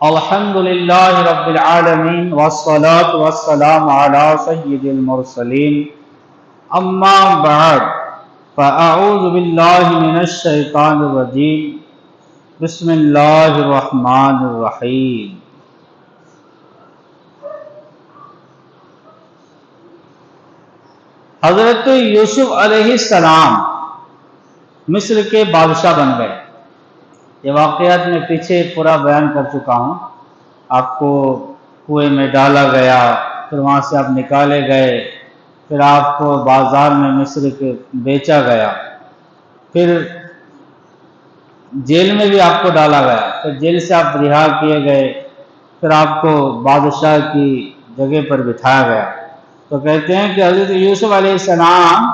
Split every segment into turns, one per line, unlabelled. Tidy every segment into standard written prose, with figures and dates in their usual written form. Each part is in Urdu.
الحمدللہ رب العالمین والصلاة والسلام علی سید المرسلین اما بعد فاعوذ باللہ من الشیطان الرجیم بسم اللہ الرحمن الرحیم۔ حضرت یوسف علیہ السلام مصر کے بادشاہ بن گئے۔ یہ واقعات میں پیچھے پورا بیان کر چکا ہوں۔ آپ کو کنویں میں ڈالا گیا، پھر وہاں سے آپ نکالے گئے، پھر آپ کو بازار میں مصر کے بیچا گیا، پھر جیل میں بھی آپ کو ڈالا گیا، پھر جیل سے آپ رہا کیے گئے، پھر آپ کو بادشاہ کی جگہ پر بٹھایا گیا۔ تو کہتے ہیں کہ حضرت یوسف علیہ السلام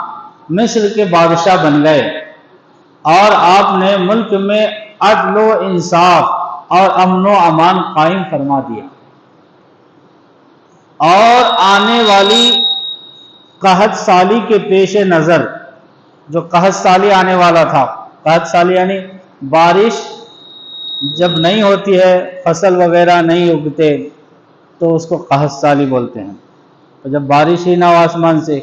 مصر کے بادشاہ بن گئے اور آپ نے ملک میں عدل و انصاف اور امن و امان قائم فرما دیا، اور آنے والی قحط سالی کے پیش نظر، جو قحط سالی آنے والا تھا، قحط سالی یعنی بارش جب نہیں ہوتی ہے، فصل وغیرہ نہیں اگتے تو اس کو قحط سالی بولتے ہیں۔ تو جب بارش ہی نہ ہو آسمان سے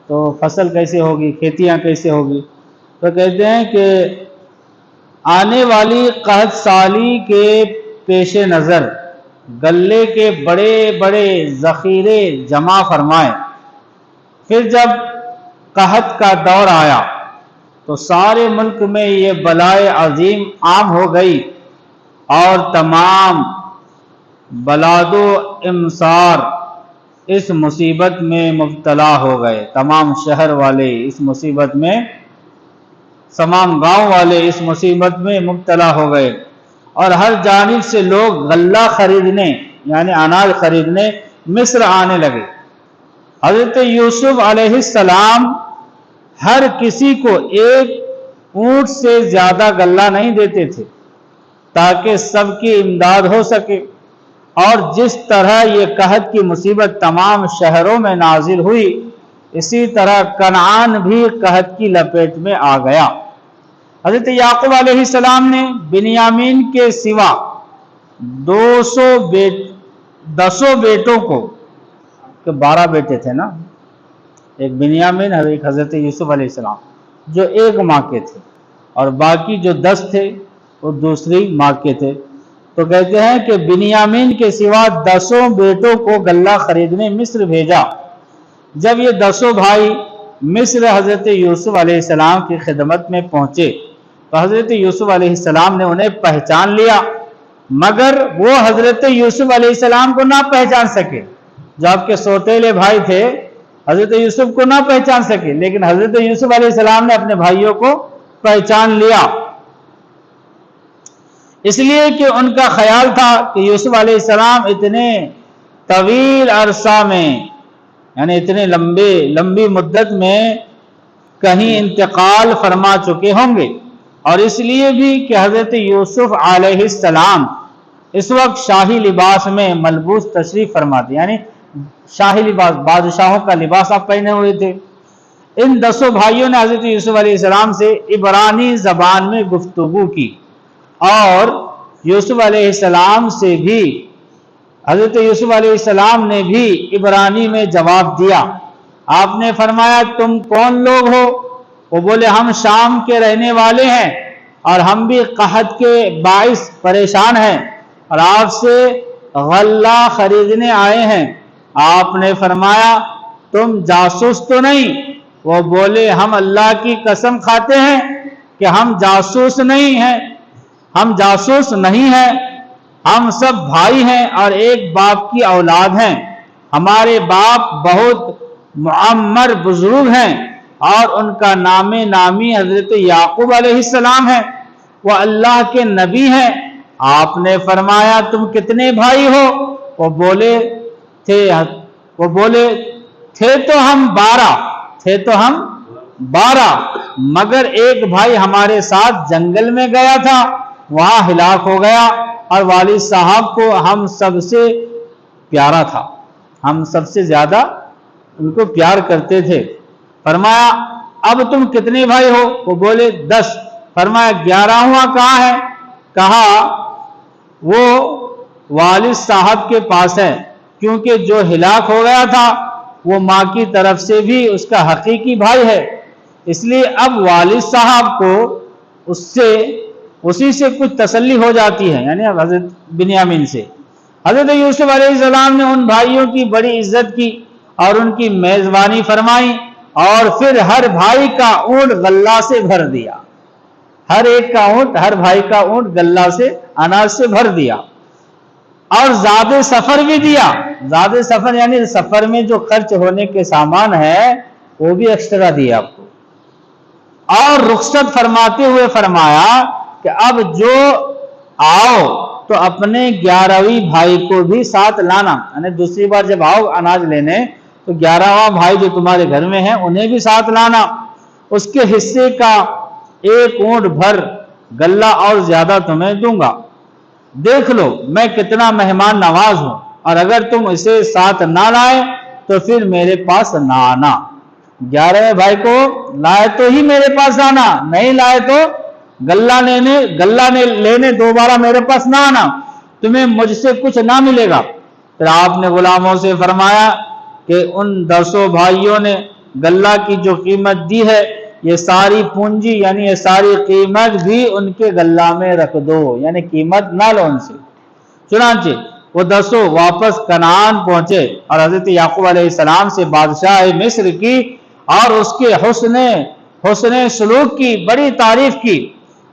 تو فصل کیسے ہوگی، کھیتیاں کیسے ہوگی؟ تو کہتے ہیں کہ آنے والی قحط سالی کے پیش نظر غلے کے بڑے بڑے ذخیرے جمع فرمائے۔ پھر جب قحط کا دور آیا تو سارے ملک میں یہ بلائے عظیم عام ہو گئی اور تمام بلاد و امصار اس مصیبت میں مبتلا ہو گئے۔ تمام شہر والے اس مصیبت میں، تمام گاؤں والے اس مصیبت میں مبتلا ہو گئے، اور ہر جانب سے لوگ غلہ خریدنے یعنی اناج خریدنے مصر آنے لگے۔ حضرت یوسف علیہ السلام ہر کسی کو ایک اونٹ سے زیادہ غلہ نہیں دیتے تھے تاکہ سب کی امداد ہو سکے، اور جس طرح یہ قحط کی مصیبت تمام شہروں میں نازل ہوئی، اسی طرح کنعان بھی قحط کی لپیٹ میں آ گیا۔ حضرت یعقوب علیہ السلام نے بنیامین کے سوا 10 بیٹوں کو، کہ 12 بیٹے تھے نا، ایک بنیامین، ایک حضرت یوسف علیہ السلام جو ایک ماں کے تھے، اور باقی جو 10 تھے وہ دوسری ماں کے تھے۔ تو کہتے ہیں کہ بنیامین کے سوا 10 بیٹوں کو غلہ خریدنے مصر بھیجا۔ جب یہ 10 بھائی مصر حضرت یوسف علیہ السلام کی خدمت میں پہنچے تو حضرت یوسف علیہ السلام نے انہیں پہچان لیا، مگر وہ حضرت یوسف علیہ السلام کو نہ پہچان سکے۔ جو آپ کے سوتیلے بھائی تھے حضرت یوسف کو نہ پہچان سکے، لیکن حضرت یوسف علیہ السلام نے اپنے بھائیوں کو پہچان لیا، اس لیے کہ ان کا خیال تھا کہ یوسف علیہ السلام اتنے طویل عرصہ میں، یعنی اتنے لمبی مدت میں کہیں انتقال فرما چکے ہوں گے، اور اس لیے بھی کہ حضرت یوسف علیہ السلام اس وقت شاہی لباس میں ملبوس تشریف فرما تھے، یعنی شاہی لباس، بادشاہوں کا لباس آپ پہنے ہوئے تھے۔ ان 10 بھائیوں نے حضرت یوسف علیہ السلام سے عبرانی زبان میں گفتگو کی، اور یوسف علیہ السلام سے بھی، حضرت یوسف علیہ السلام نے بھی عبرانی میں جواب دیا۔ آپ نے فرمایا تم کون لوگ ہو؟ وہ بولے ہم شام کے رہنے والے ہیں اور ہم بھی قحط کے باعث پریشان ہیں اور آپ سے غلہ خریدنے آئے ہیں۔ آپ نے فرمایا تم جاسوس تو نہیں؟ وہ بولے ہم اللہ کی قسم کھاتے ہیں کہ ہم جاسوس نہیں ہیں، ہم جاسوس نہیں ہیں، ہم سب بھائی ہیں اور ایک باپ کی اولاد ہیں۔ ہمارے باپ بہت معمر بزرگ ہیں اور ان کا نام نامی حضرت یعقوب علیہ السلام ہے، وہ اللہ کے نبی ہیں۔ آپ نے فرمایا تم کتنے بھائی ہو؟ وہ بولے تھے تو ہم 12، مگر ایک بھائی ہمارے ساتھ جنگل میں گیا تھا، وہاں ہلاک ہو گیا، اور والد صاحب کو ہم سب سے پیارا تھا، ہم سب سے زیادہ ان کو پیار کرتے تھے۔ فرمایا اب تم کتنے بھائی ہو؟ وہ بولے 10۔ فرمایا 11واں کہاں ہے؟ کہا وہ والد صاحب کے پاس ہے، کیونکہ جو ہلاک ہو گیا تھا وہ ماں کی طرف سے بھی اس کا حقیقی بھائی ہے، اس لیے اب والد صاحب کو اسی سے کچھ تسلی ہو جاتی ہے، یعنی اب حضرت بنیامین سے۔ حضرت یوسف علیہ السلام نے ان بھائیوں کی بڑی عزت کی اور ان کی میزبانی فرمائی، اور پھر ہر بھائی کا اونٹ غلہ سے بھر دیا، ہر بھائی کا اونٹ غلہ سے اناج سے بھر دیا، اور زیادہ سفر بھی دیا۔ زیادہ سفر یعنی سفر میں جو خرچ ہونے کے سامان ہے وہ بھی ایکسٹرا دیا آپ کو، اور رخصت فرماتے ہوئے فرمایا کہ اب جو آؤ تو اپنے 11ویں بھائی کو بھی ساتھ لانا، یعنی دوسری بار جب آؤ اناج لینے تو 11واں بھائی جو تمہارے گھر میں ہیں انہیں بھی ساتھ لانا، اس کے حصے کا 1 اونٹ بھر غلہ اور زیادہ تمہیں دوں گا، دیکھ لو میں کتنا مہمان نواز ہوں، اور اگر تم اسے ساتھ نہ لائے تو پھر میرے پاس نہ آنا، 11ویں بھائی کو لائے تو ہی میرے پاس آنا، نہیں لائے تو غلہ لینے دوبارہ میرے پاس نہ آنا، تمہیں مجھ سے کچھ نہ ملے گا۔ پھر آپ نے غلاموں سے فرمایا کہ ان 10 بھائیوں نے غلہ کی جو قیمت دی ہے یہ ساری پونجی یعنی یہ ساری قیمت بھی ان کے غلہ میں رکھ دو، یعنی قیمت نہ لو ان سے۔ چنانچہ وہ 10 واپس کنعان پہنچے اور حضرت یعقوب علیہ السلام سے بادشاہ مصر کی اور اس کے حسن سلوک کی بڑی تعریف کی،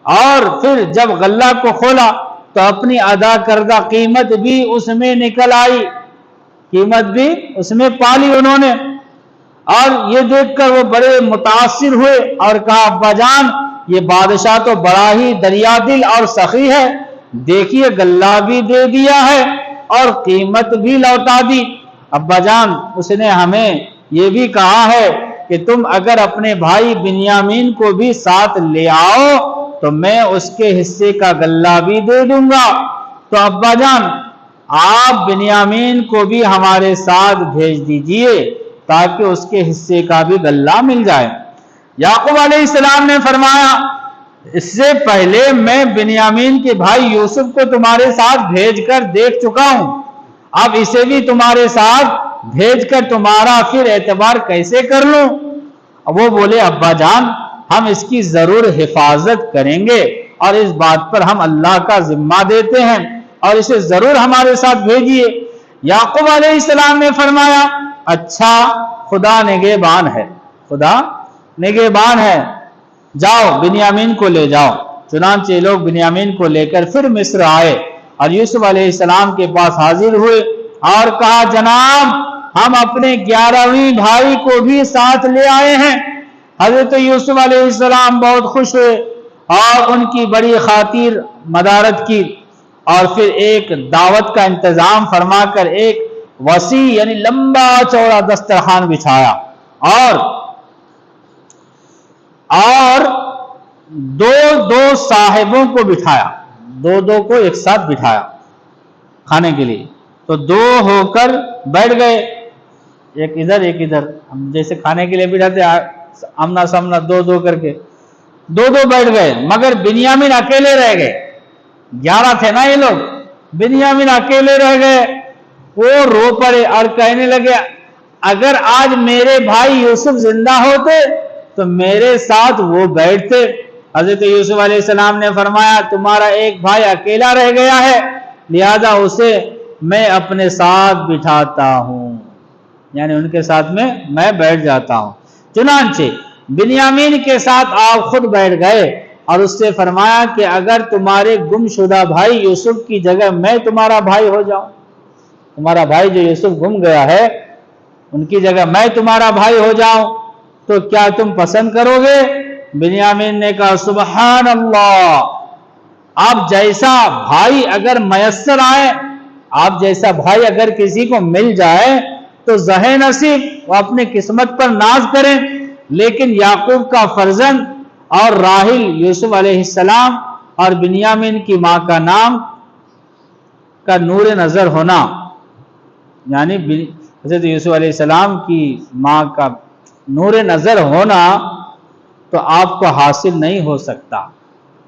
اور پھر جب غلہ کو کھولا تو اپنی ادا کردہ قیمت بھی اس میں نکل آئی، قیمت بھی اس میں پالی انہوں نے، اور یہ دیکھ کر وہ بڑے متاثر ہوئے اور کہا ابا جان یہ بادشاہ تو بڑا ہی دریا دل اور سخی ہے، دیکھیے غلہ بھی دے دیا ہے اور قیمت بھی لوٹا دی۔ ابا جان اس نے ہمیں یہ بھی کہا ہے کہ تم اگر اپنے بھائی بنیامین کو بھی ساتھ لے آؤ تو میں اس کے حصے کا غلہ بھی دے دوں گا، تو ابا جان آپ بنیامین کو بھی ہمارے ساتھ بھیج دیجئے تاکہ اس کے حصے کا بھی غلہ مل جائے۔ یعقوب علیہ السلام نے فرمایا اس سے پہلے میں بنیامین کے بھائی یوسف کو تمہارے ساتھ بھیج کر دیکھ چکا ہوں، اب اسے بھی تمہارے ساتھ بھیج کر تمہارا پھر اعتبار کیسے کر لوں؟ وہ بولے ابا جان ہم اس کی ضرور حفاظت کریں گے اور اس بات پر ہم اللہ کا ذمہ دیتے ہیں، اور اسے ضرور ہمارے ساتھ بھیجیے۔ یعقوب علیہ السلام نے فرمایا اچھا خدا نگہبان ہے، خدا نگہبان ہے، جاؤ بنیامین کو لے جاؤ۔ چنانچہ لوگ بنیامین کو لے کر پھر مصر آئے اور یوسف علیہ السلام کے پاس حاضر ہوئے اور کہا جناب ہم اپنے 11ویں بھائی کو بھی ساتھ لے آئے ہیں۔ حضرت یوسف علیہ السلام بہت خوش ہوئے اور ان کی بڑی خاطر مدارت کی، اور پھر ایک دعوت کا انتظام فرما کر ایک وسیع یعنی لمبا چوڑا دسترخوان بچھایا اور دو صاحبوں کو بٹھایا، دو کو ایک ساتھ بٹھایا کھانے کے لیے، تو 2 ہو کر بیٹھ گئے، ایک ادھر ایک ادھر، ہم جیسے کھانے کے لیے بٹھاتے آمنا سامنا 2 کر کے 2 بیٹھ گئے، مگر بنیامین اکیلے رہ گئے۔ 11 تھے نا یہ لوگ، بنیامین اکیلے رہ گئے، وہ رو پڑے اور کہنے لگے اگر آج میرے بھائی یوسف زندہ ہوتے تو میرے ساتھ وہ بیٹھتے۔ حضرت یوسف علیہ السلام نے فرمایا تمہارا ایک بھائی اکیلا رہ گیا ہے، لہذا اسے میں اپنے ساتھ بٹھاتا ہوں، یعنی ان کے ساتھ میں بیٹھ جاتا ہوں۔ چنانچہ بنیامین کے ساتھ آپ خود بیٹھ گئے اور اس سے فرمایا کہ اگر تمہارے گم شدہ بھائی یوسف کی جگہ میں تمہارا بھائی ہو جاؤں، تمہارا بھائی جو یوسف گم گیا ہے ان کی جگہ میں تمہارا بھائی ہو جاؤں تو کیا تم پسند کرو گے؟ بنیامین نے کہا سبحان اللہ، آپ جیسا بھائی اگر میسر آئے، آپ جیسا بھائی اگر کسی کو مل جائے تو زہے نصیب، وہ اپنے قسمت پر ناز کریں، لیکن یعقوب کا فرزند اور راحل یوسف علیہ السلام اور بنیامین کی ماں کا نام کا نور نظر ہونا، یعنی حضرت یوسف علیہ السلام کی ماں کا نور نظر ہونا تو آپ کو حاصل نہیں ہو سکتا،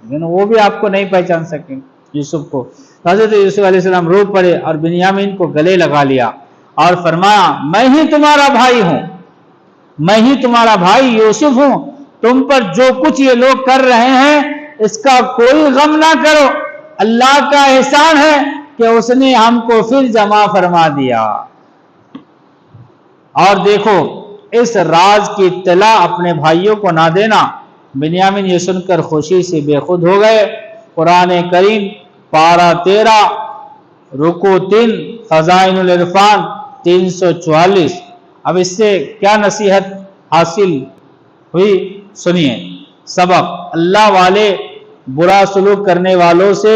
لیکن وہ بھی آپ کو نہیں پہچان سکیں یوسف کو۔ حضرت یوسف علیہ السلام رو پڑے اور بنیامین کو گلے لگا لیا اور فرمایا میں ہی تمہارا بھائی ہوں، میں ہی تمہارا بھائی یوسف ہوں، تم پر جو کچھ یہ لوگ کر رہے ہیں اس کا کوئی غم نہ کرو، اللہ کا احسان ہے کہ اس نے ہم کو پھر جمع فرما دیا۔ اور دیکھو اس راز کی اطلاع اپنے بھائیوں کو نہ دینا۔ بنیامین یہ سن کر خوشی سے بے خود ہو گئے۔ قرآن کریم پارہ 13 رکوع 3 خزائن العرفان 344۔ اب اس سے کیا نصیحت حاصل ہوئی سنیے۔ سبق: اللہ والے برا سلوک کرنے والوں سے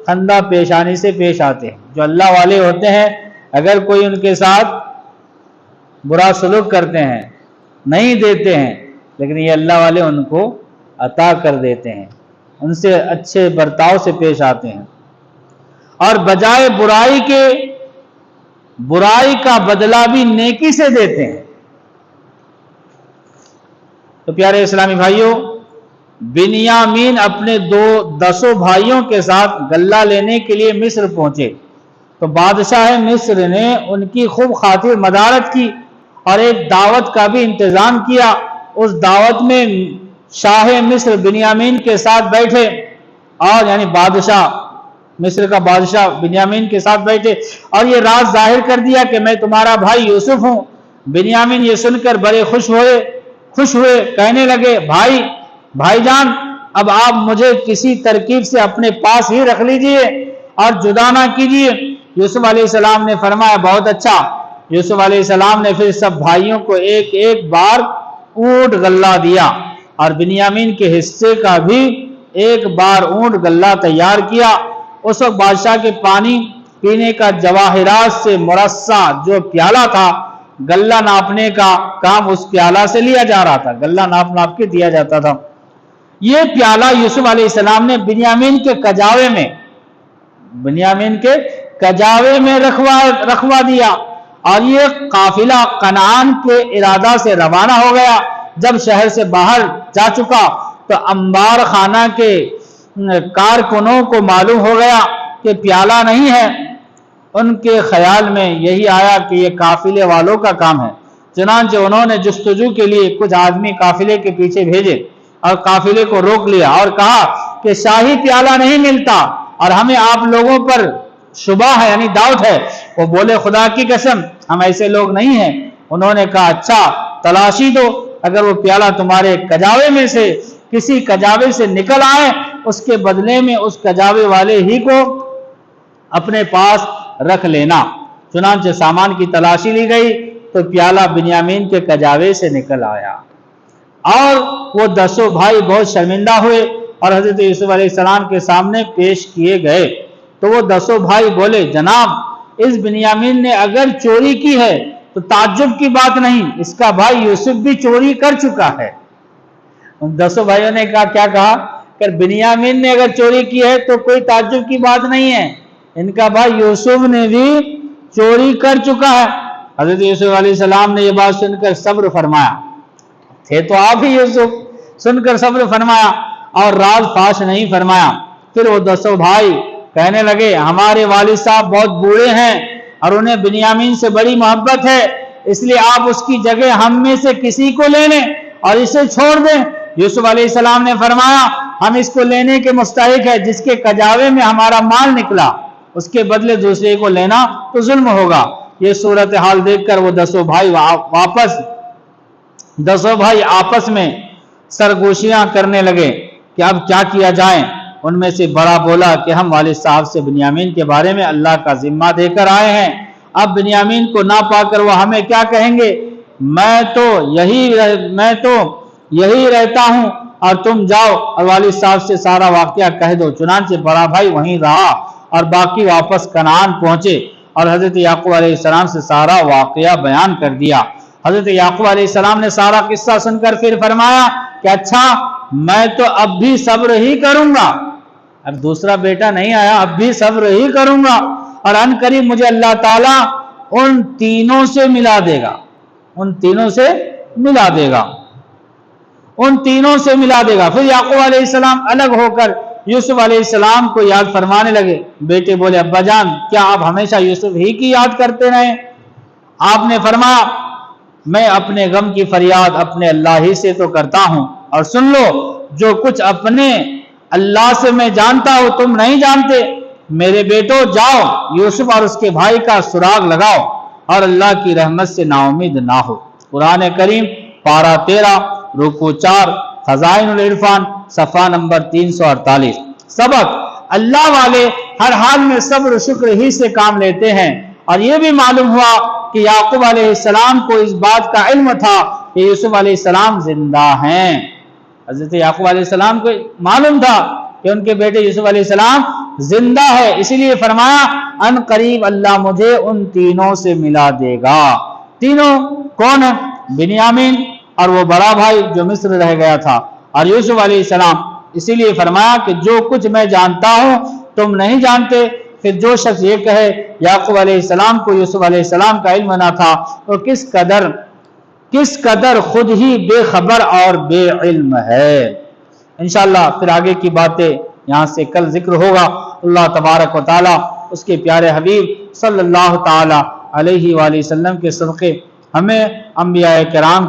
خندہ پیشانی سے پیش آتے ہیں۔ جو اللہ والے ہوتے ہیں اگر کوئی ان کے ساتھ برا سلوک کرتے ہیں، نہیں دیتے ہیں، لیکن یہ اللہ والے ان کو عطا کر دیتے ہیں، ان سے اچھے برتاؤ سے پیش آتے ہیں، اور بجائے برائی کے برائی کا بدلہ بھی نیکی سے دیتے ہیں۔ تو پیارے اسلامی بھائیوں، بنیامین اپنے 10 بھائیوں کے ساتھ غلہ لینے کے لیے مصر پہنچے تو بادشاہ مصر نے ان کی خوب خاطر مدارت کی اور ایک دعوت کا بھی انتظام کیا۔ اس دعوت میں شاہ مصر بنیامین کے ساتھ بیٹھے، اور یعنی بادشاہ مصر کا بادشاہ بنیامین کے ساتھ بیٹھے اور یہ راز ظاہر کر دیا کہ میں تمہارا بھائی یوسف ہوں۔ بنیامین یہ سن کر بڑے خوش ہوئے، کہنے لگے بھائی جان، اب آپ مجھے کسی ترکیب سے اپنے پاس ہی رکھ لیجئے اور جدا نہ کیجئے۔ یوسف علیہ السلام نے فرمایا بہت اچھا۔ یوسف علیہ السلام نے پھر سب بھائیوں کو ایک بار اونٹ غلہ دیا اور بنیامین کے حصے کا بھی ایک بار اونٹ غلہ تیار کیا۔ اس وقت بادشاہ کے پانی پینے کا جواہرات سے مرصع جو پیالہ تھا، غلہ ناپنے کا کام اس پیالہ سے لیا جا رہا تھا، غلہ ناپ کے دیا جاتا تھا۔ یہ پیالہ یوسف علیہ السلام نے بنیامین کے کجاوے میں رکھوا دیا، اور یہ قافلہ کنعان کے ارادہ سے روانہ ہو گیا۔ جب شہر سے باہر جا چکا تو انبار خانہ کے کارکنوں کو معلوم ہو گیا کہ پیالہ نہیں ہے۔ ان کے خیال میں یہی آیا کہ یہ قافلے والوں کا کام ہے، چنانچہ انہوں نے جستجو کے لیے کچھ آدمی قافلے کے پیچھے بھیجے اور قافلے کو روک لیا اور کہا کہ شاہی پیالہ نہیں ملتا اور ہمیں آپ لوگوں پر شبہ ہے، یعنی ڈاؤٹ ہے۔ وہ بولے خدا کی قسم ہم ایسے لوگ نہیں ہیں۔ انہوں نے کہا اچھا تلاشی دو، اگر وہ پیالہ تمہارے کجاوے میں سے کسی کجاوے سے نکل آئے اس کے بدلے میں اس کجاوے والے ہی کو اپنے پاس رکھ لینا۔ چنانچہ سامان کی تلاشی لی گئی تو پیالہ بنیامین کے کجاوے سے نکل آیا، اور وہ 10 بھائی بہت شرمندہ ہوئے اور حضرت یوسف علیہ السلام کے سامنے پیش کیے گئے۔ تو وہ 10 بھائی بولے جناب اس بنیامین نے اگر چوری کی ہے تو تعجب کی بات نہیں، اس کا بھائی یوسف بھی چوری کر چکا ہے۔ ان 10 بھائیوں نے کیا کہا کہ بنیامین نے اگر چوری کی ہے تو کوئی تعجب کی بات نہیں ہے، ان کا بھائی یوسف نے بھی چوری کر چکا ہے۔ حضرت یوسف علیہ السلام نے یہ بات سن کر صبر فرمایا، تھے تو آپ ہی یوسف، سن کر صبر فرمایا اور راز فاش نہیں فرمایا۔ پھر وہ 10 بھائی کہنے لگے ہمارے والد صاحب بہت بوڑھے ہیں اور انہیں بنیامین سے بڑی محبت ہے، اس لیے آپ اس کی جگہ ہم میں سے کسی کو لے لیں اور اسے چھوڑ دیں۔ یوسف علیہ السلام نے فرمایا ہم اس کو لینے کے مستحق ہے، جس کے کجاوے میں ہمارا مال نکلا اس کے بدلے دوسرے کو لینا تو ظلم ہوگا۔ یہ صورتحال دیکھ کر وہ 10 بھائی آپس میں سرگوشیاں کرنے لگے کہ اب کیا کیا جائے۔ ان میں سے بڑا بولا کہ ہم والد صاحب سے بنیامین کے بارے میں اللہ کا ذمہ دے کر آئے ہیں، اب بنیامین کو نہ پا کر وہ ہمیں کیا کہیں گے، میں تو یہی رہتا ہوں اور تم جاؤ اور والد صاحب سے سارا واقعہ کہہ دو۔ چنانچہ بڑا بھائی وہیں رہا اور باقی واپس کنعان پہنچے اور حضرت یعقوب علیہ السلام سے سارا واقعہ بیان کر دیا۔ حضرت یعقوب علیہ السلام نے سارا قصہ سن کر پھر فرمایا کہ اچھا میں تو اب بھی صبر ہی کروں گا، اب دوسرا بیٹا نہیں آیا، اب بھی صبر ہی کروں گا، اور ان قریب مجھے اللہ تعالیٰ ان تینوں سے ملا دے گا، ان تینوں سے ملا دے گا۔ پھر یعقوب علیہ السلام الگ ہو کر یوسف علیہ السلام کو یاد فرمانے لگے۔ بیٹے بولے ابا جان کیا آپ ہمیشہ یوسف ہی کی یاد کرتے رہے؟ آپ نے فرمایا میں اپنے غم کی فریاد اپنے اللہ ہی سے تو کرتا ہوں، اور سن لو جو کچھ اپنے اللہ سے میں جانتا ہوں تم نہیں جانتے۔ میرے بیٹو جاؤ یوسف اور اس کے بھائی کا سراغ لگاؤ اور اللہ کی رحمت سے نا امید نہ ہو۔ قرآن کریم پارہ 13 رکوع 4 خزائن العرفان صفحہ نمبر 348۔ سبق: اللہ والے ہر حال میں صبر و شکر ہی سے کام لیتے ہیں۔ اور یہ بھی معلوم ہوا کہ یعقوب علیہ السلام کو اس بات کا علم تھا کہ یوسف علیہ السلام زندہ ہیں۔ حضرت یعقوب علیہ السلام کو معلوم تھا کہ ان کے بیٹے یوسف علیہ السلام زندہ ہے، اسی لیے فرمایا ان قریب اللہ مجھے ان تینوں سے ملا دے گا۔ تینوں کون ہیں؟ بنیامین اور وہ بڑا بھائی جو مصر رہ گیا تھا، اور یوسف علیہ السلام۔ اسی لیے فرمایا کہ جو کچھ میں جانتا ہوں تم نہیں جانتے۔ پھر جو شخص یہ کہے یعقوب علیہ السلام کو یوسف علیہ السلام کا علم نہ تھا تو کس قدر خود ہی بے خبر اور بے علم ہے۔ انشاءاللہ پھر آگے کی باتیں یہاں سے کل ذکر ہوگا۔ اللہ تبارک و تعالی اس کے پیارے حبیب صلی اللہ تعالی علیہ وآلہ وسلم کے صدقے ہمیں انبیاء کرام